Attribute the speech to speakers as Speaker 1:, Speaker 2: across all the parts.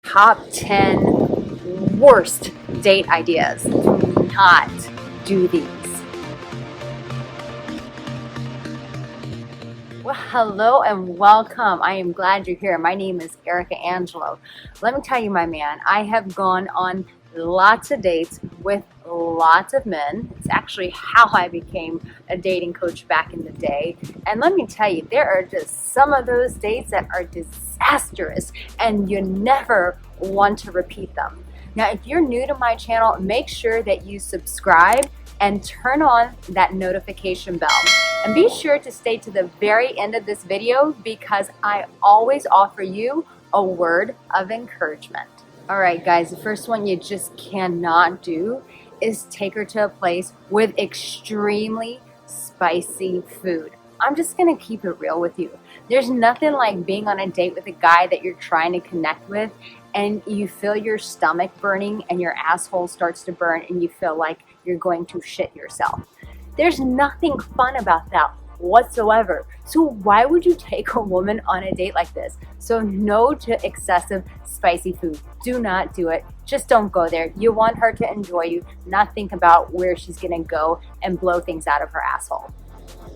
Speaker 1: top 10 worst date ideas. Do not do these. Well, hello and welcome. I am glad you're here. My name is Erica Angelo. Let me tell you, my man, I have gone on lots of dates with lots of men. It's actually how I became a dating coach back in the day. And let me tell you, there are just some of those dates that are disastrous and you never want to repeat them. Now, if you're new to my channel, make sure that you subscribe and turn on that notification bell. And be sure to stay to the very end of this video because I always offer you a word of encouragement. All right, guys, the first one you just cannot do is take her to a place with extremely spicy food. I'm just gonna keep it real with you. There's nothing like being on a date with a guy that you're trying to connect with and you feel your stomach burning and your asshole starts to burn and you feel like you're going to shit yourself. There's nothing fun about that whatsoever. So why would you take a woman on a date like this? So no to excessive spicy food. Do not do it. Just don't go there. You want her to enjoy you, not think about where she's gonna go and blow things out of her asshole.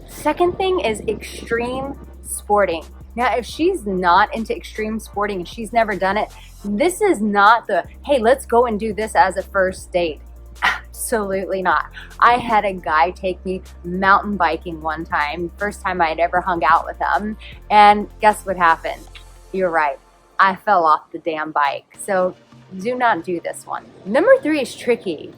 Speaker 1: Second thing is extreme sporting. Now, if she's not into extreme sporting and she's never done it, this is not the, hey, let's go and do this as a first date. Absolutely not. I had a guy take me mountain biking one time, first time I had ever hung out with him, and guess what happened? You're right. I fell off the damn bike. So do not do this one. Number 3 is tricky.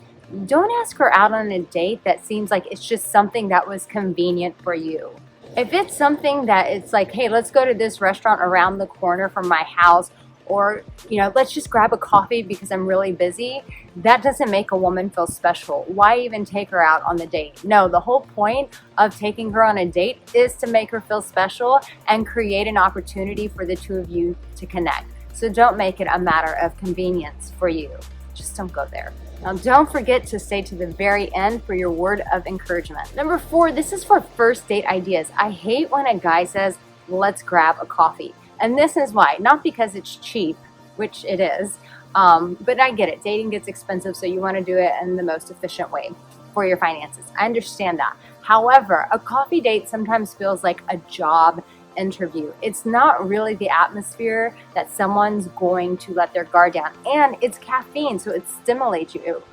Speaker 1: Don't ask her out on a date that seems like it's just something that was convenient for you. If it's something that it's like, hey, let's go to this restaurant around the corner from my house, or, you know, let's just grab a coffee because I'm really busy, that doesn't make a woman feel special. Why even take her out on the date? No, the whole point of taking her on a date is to make her feel special and create an opportunity for the two of you to connect. So don't make it a matter of convenience for you. Just don't go there. Now, don't forget to stay to the very end for your word of encouragement. Number 4, this is for first date ideas. I hate when a guy says, let's grab a coffee. And this is why, not because it's cheap, which it is, but I get it. Dating gets expensive, so you want to do it in the most efficient way for your finances. I understand that. However, a coffee date sometimes feels like a job interview. It's not really the atmosphere that someone's going to let their guard down. And it's caffeine, so it stimulates you. It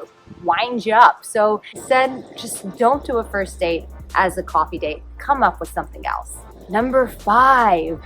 Speaker 1: winds you up. So instead, just don't do a first date as a coffee date. Come up with something else. Number 5.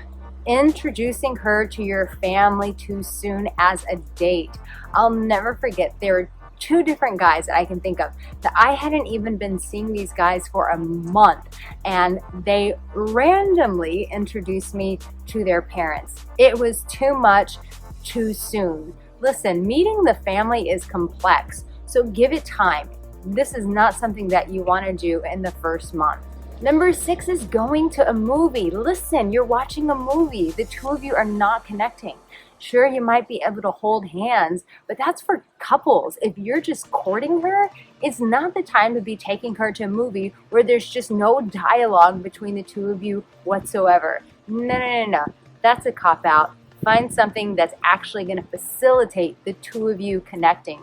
Speaker 1: Introducing her to your family too soon as a date. I'll never forget, there were 2 different guys that I can think of that I hadn't even been seeing these guys for a month, and they randomly introduced me to their parents. It was too much too soon. Listen, meeting the family is complex, so give it time. This is not something that you want to do in the first month. Number 6 is going to a movie. Listen, you're watching a movie. The two of you are not connecting. Sure, you might be able to hold hands, but that's for couples. If you're just courting her, it's not the time to be taking her to a movie where there's just no dialogue between the two of you whatsoever. No. That's a cop-out. Find something that's actually going to facilitate the two of you connecting.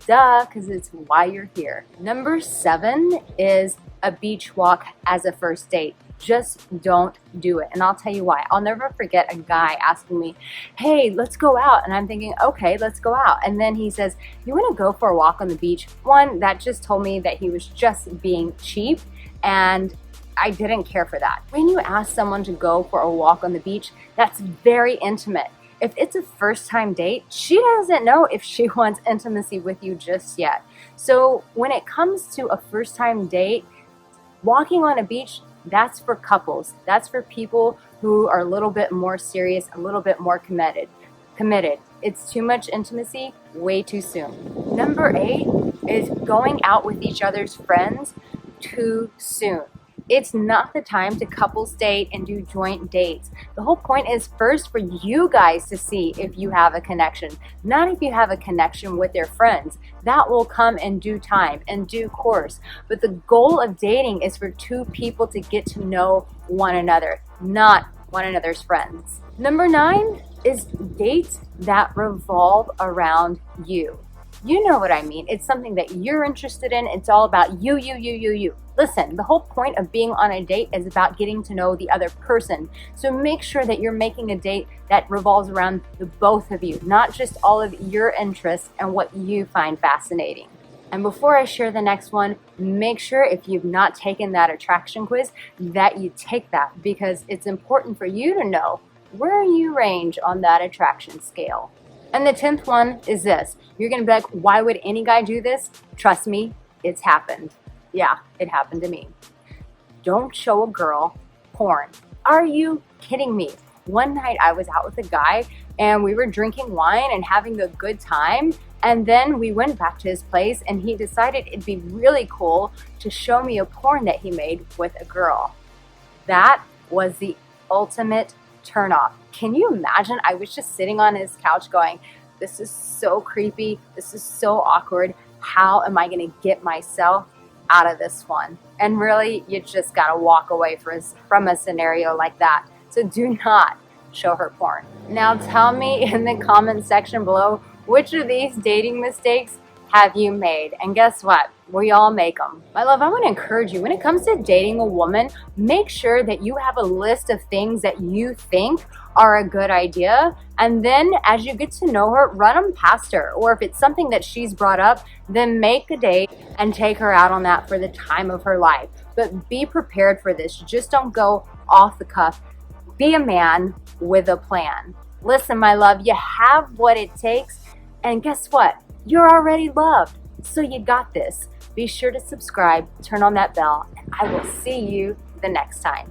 Speaker 1: Duh, because it's why you're here. Number 7 is a beach walk as a first date. Just don't do it. And I'll tell you why. I'll never forget a guy asking me, hey, let's go out. And I'm thinking, okay, let's go out. And then he says, you want to go for a walk on the beach? One, that just told me that he was just being cheap, and I didn't care for that. When you ask someone to go for a walk on the beach, that's very intimate. If it's a first time date, she doesn't know if she wants intimacy with you just yet. So when it comes to a first time date, walking on a beach, that's for couples. That's for people who are a little bit more serious, a little bit more committed. It's too much intimacy way too soon. Number 8 is going out with each other's friends too soon. It's not the time to couples date and do joint dates. The whole point is first for you guys to see if you have a connection, not if you have a connection with their friends. That will come in due time, in due course. But the goal of dating is for two people to get to know one another, not one another's friends. Number 9, is dates that revolve around you. You know what I mean. It's something that you're interested in. It's all about you, you, you, you, you. Listen, the whole point of being on a date is about getting to know the other person. So make sure that you're making a date that revolves around the both of you, not just all of your interests and what you find fascinating. And before I share the next one, make sure if you've not taken that attraction quiz that you take that, because it's important for you to know where you range on that attraction scale. And the 10th one is this. You're going to be like, why would any guy do this? Trust me, it's happened. Yeah, it happened to me. Don't show a girl porn. Are you kidding me? One night I was out with a guy and we were drinking wine and having a good time. And then we went back to his place and he decided it'd be really cool to show me a porn that he made with a girl. That was the ultimate turn off. Can you imagine? I was just sitting on his couch going, this is so creepy. This is so awkward. How am I going to get myself out of this one? And really, you just got to walk away from a scenario like that. So do not show her porn. Now tell me in the comment section below, which of these dating mistakes have you made? And guess what? We all make them. My love, I want to encourage you, when it comes to dating a woman, make sure that you have a list of things that you think are a good idea. And then as you get to know her, run them past her. Or if it's something that she's brought up, then make a date and take her out on that for the time of her life. But be prepared for this. Just don't go off the cuff. Be a man with a plan. Listen, my love, you have what it takes. And guess what? You're already loved. So you got this. Be sure to subscribe, turn on that bell, and I will see you the next time.